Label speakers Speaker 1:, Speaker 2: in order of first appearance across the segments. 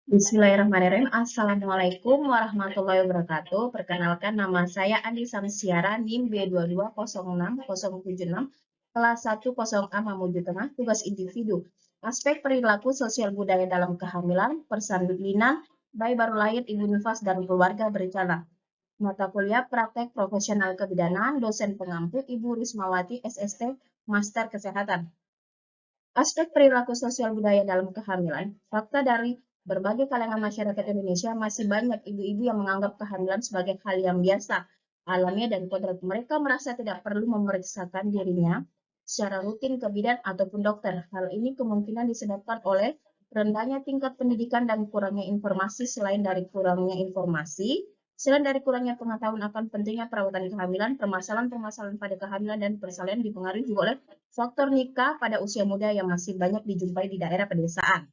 Speaker 1: Bismillahirrahmanirrahim. Assalamualaikum warahmatullahi wabarakatuh. Perkenalkan, nama saya Andi Samsiara, NIM B2206076, kelas 10A Mamuju Tengah, tugas individu. Aspek perilaku sosial budaya dalam kehamilan, persalinan, bayi baru lahir, ibu nifas, dan keluarga berencana. Mata kuliah praktek profesional kebidanan, dosen pengampu, Ibu Rismawati, SST, Master Kesehatan. Aspek perilaku sosial budaya dalam kehamilan, fakta dari berbagai kalangan masyarakat Indonesia masih banyak ibu-ibu yang menganggap kehamilan sebagai hal yang biasa, alamiah dan kodrat. Mereka merasa tidak perlu memeriksakan dirinya secara rutin ke bidan ataupun dokter. Hal ini kemungkinan disebabkan oleh rendahnya tingkat pendidikan dan kurangnya informasi. Selain dari kurangnya pengetahuan akan pentingnya perawatan kehamilan, permasalahan-permasalahan pada kehamilan dan persalinan dipengaruhi juga oleh faktor nikah pada usia muda yang masih banyak dijumpai di daerah pedesaan.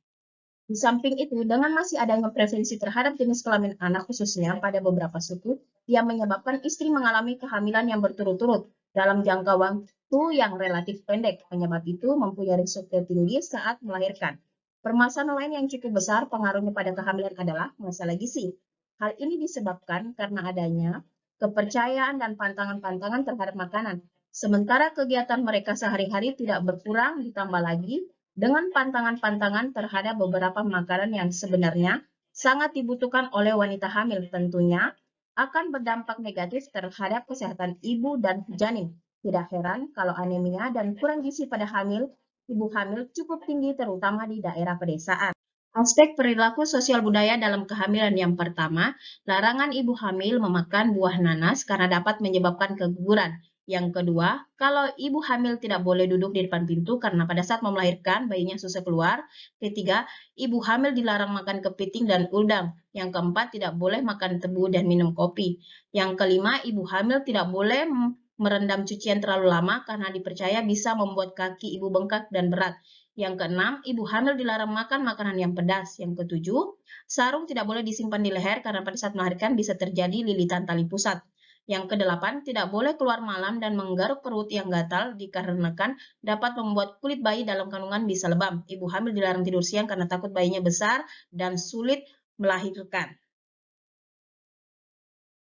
Speaker 1: Di samping itu, dengan masih adanya preferensi terhadap jenis kelamin anak khususnya pada beberapa suku, yang menyebabkan istri mengalami kehamilan yang berturut-turut dalam jangka waktu yang relatif pendek. Penyebab itu mempunyai risiko tinggi saat melahirkan. Permasalahan lain yang cukup besar pengaruhnya pada kehamilan adalah masalah gizi. Hal ini disebabkan karena adanya kepercayaan dan pantangan-pantangan terhadap makanan. Sementara kegiatan mereka sehari-hari tidak berkurang, ditambah lagi dengan pantangan-pantangan terhadap beberapa makanan yang sebenarnya sangat dibutuhkan oleh wanita hamil, tentunya akan berdampak negatif terhadap kesehatan ibu dan janin. Tidak heran kalau anemia dan kurang gizi pada ibu hamil cukup tinggi, terutama di daerah pedesaan. Aspek perilaku sosial budaya dalam kehamilan yang pertama, larangan ibu hamil memakan buah nanas karena dapat menyebabkan keguguran. Yang kedua, kalau ibu hamil tidak boleh duduk di depan pintu karena pada saat mau melahirkan bayinya susah keluar. Ketiga, ibu hamil dilarang makan kepiting dan udang. Yang keempat, tidak boleh makan tebu dan minum kopi. Yang kelima, ibu hamil tidak boleh merendam cucian terlalu lama karena dipercaya bisa membuat kaki ibu bengkak dan berat. Yang keenam, ibu hamil dilarang makan makanan yang pedas. Yang ketujuh, sarung tidak boleh disimpan di leher karena pada saat melahirkan bisa terjadi lilitan tali pusat. Yang kedelapan, tidak boleh keluar malam dan menggaruk perut yang gatal dikarenakan dapat membuat kulit bayi dalam kandungan bisa lebam. Ibu hamil dilarang tidur siang karena takut bayinya besar dan sulit melahirkan.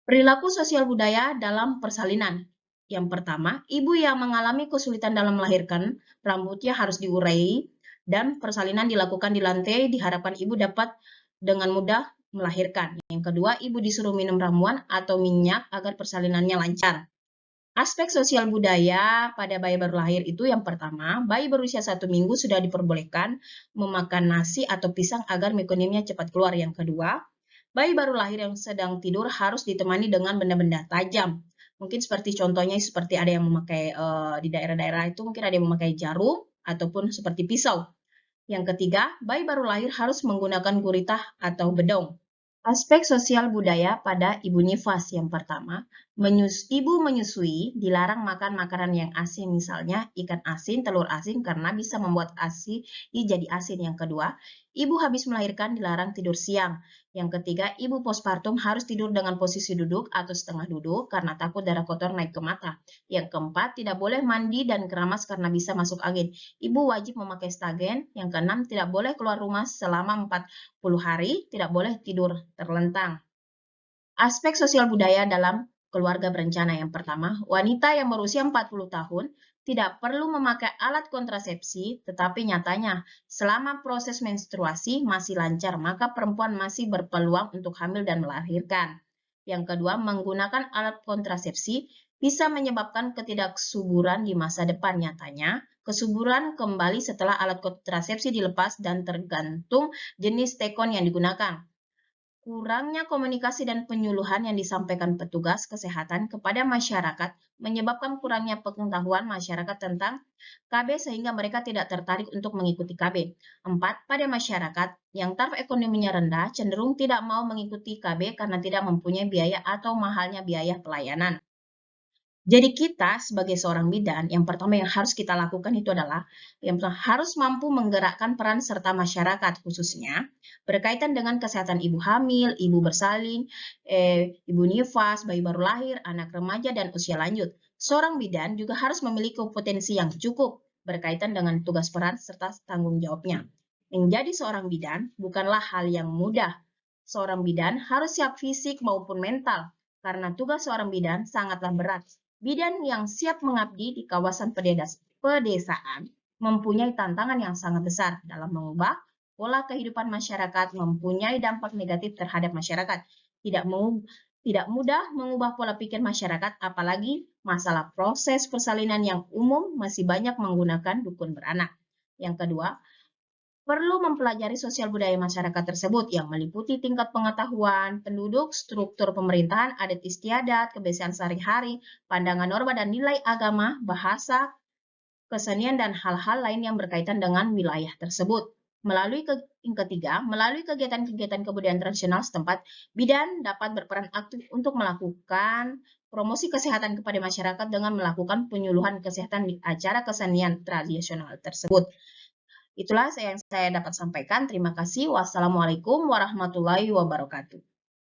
Speaker 1: Perilaku sosial budaya dalam persalinan. Yang pertama, ibu yang mengalami kesulitan dalam melahirkan, rambutnya harus diurai dan persalinan dilakukan di lantai, diharapkan ibu dapat dengan mudah melahirkan. Yang kedua, ibu disuruh minum ramuan atau minyak agar persalinannya lancar. Aspek sosial budaya pada bayi baru lahir itu yang pertama, bayi berusia 1 minggu sudah diperbolehkan memakan nasi atau pisang agar mekanismenya cepat keluar. Yang kedua, bayi baru lahir yang sedang tidur harus ditemani dengan benda-benda tajam. Mungkin seperti contohnya seperti ada yang memakai di daerah-daerah itu mungkin ada yang memakai jarum ataupun seperti pisau. Yang ketiga, bayi baru lahir harus menggunakan gurita atau bedong. Aspek sosial budaya pada ibu nifas yang pertama, ibu menyusui dilarang makan makanan yang asin, misalnya ikan asin, telur asin karena bisa membuat ASI jadi asin. Yang kedua, ibu habis melahirkan dilarang tidur siang. Yang ketiga, ibu postpartum harus tidur dengan posisi duduk atau setengah duduk karena takut darah kotor naik ke mata. Yang keempat, tidak boleh mandi dan keramas karena bisa masuk angin. Ibu wajib memakai stagen. Yang keenam, tidak boleh keluar rumah selama 40 hari, tidak boleh tidur terlentang. Aspek sosial budaya dalam keluarga berencana yang pertama, wanita yang berusia 40 tahun tidak perlu memakai alat kontrasepsi, tetapi nyatanya selama proses menstruasi masih lancar, maka perempuan masih berpeluang untuk hamil dan melahirkan. Yang kedua, menggunakan alat kontrasepsi bisa menyebabkan ketidaksuburan di masa depan. Nyatanya, kesuburan kembali setelah alat kontrasepsi dilepas dan tergantung jenis tekon yang digunakan. Kurangnya komunikasi dan penyuluhan yang disampaikan petugas kesehatan kepada masyarakat menyebabkan kurangnya pengetahuan masyarakat tentang KB sehingga mereka tidak tertarik untuk mengikuti KB. 4. Pada masyarakat yang taraf ekonominya rendah cenderung tidak mau mengikuti KB karena tidak mempunyai biaya atau mahalnya biaya pelayanan. Jadi kita sebagai seorang bidan, yang pertama yang harus kita lakukan itu adalah yang harus mampu menggerakkan peran serta masyarakat khususnya berkaitan dengan kesehatan ibu hamil, ibu bersalin, ibu nifas, bayi baru lahir, anak remaja, dan usia lanjut. Seorang bidan juga harus memiliki kompetensi yang cukup berkaitan dengan tugas peran serta tanggung jawabnya. Menjadi seorang bidan bukanlah hal yang mudah. Seorang bidan harus siap fisik maupun mental, karena tugas seorang bidan sangatlah berat. Bidan yang siap mengabdi di kawasan pedesaan mempunyai tantangan yang sangat besar dalam mengubah pola kehidupan masyarakat, mempunyai dampak negatif terhadap masyarakat. Tidak mudah mengubah pola pikir masyarakat, apalagi masalah proses persalinan yang umum masih banyak menggunakan dukun beranak. Yang kedua, perlu mempelajari sosial budaya masyarakat tersebut yang meliputi tingkat pengetahuan penduduk, struktur pemerintahan, adat istiadat, kebiasaan sehari-hari, pandangan norma dan nilai agama, bahasa, kesenian, dan hal-hal lain yang berkaitan dengan wilayah tersebut. Yang ketiga, melalui kegiatan-kegiatan kebudayaan tradisional setempat, bidan dapat berperan aktif untuk melakukan promosi kesehatan kepada masyarakat dengan melakukan penyuluhan kesehatan di acara kesenian tradisional tersebut. Itulah yang saya dapat sampaikan. Terima kasih. Wassalamualaikum warahmatullahi wabarakatuh.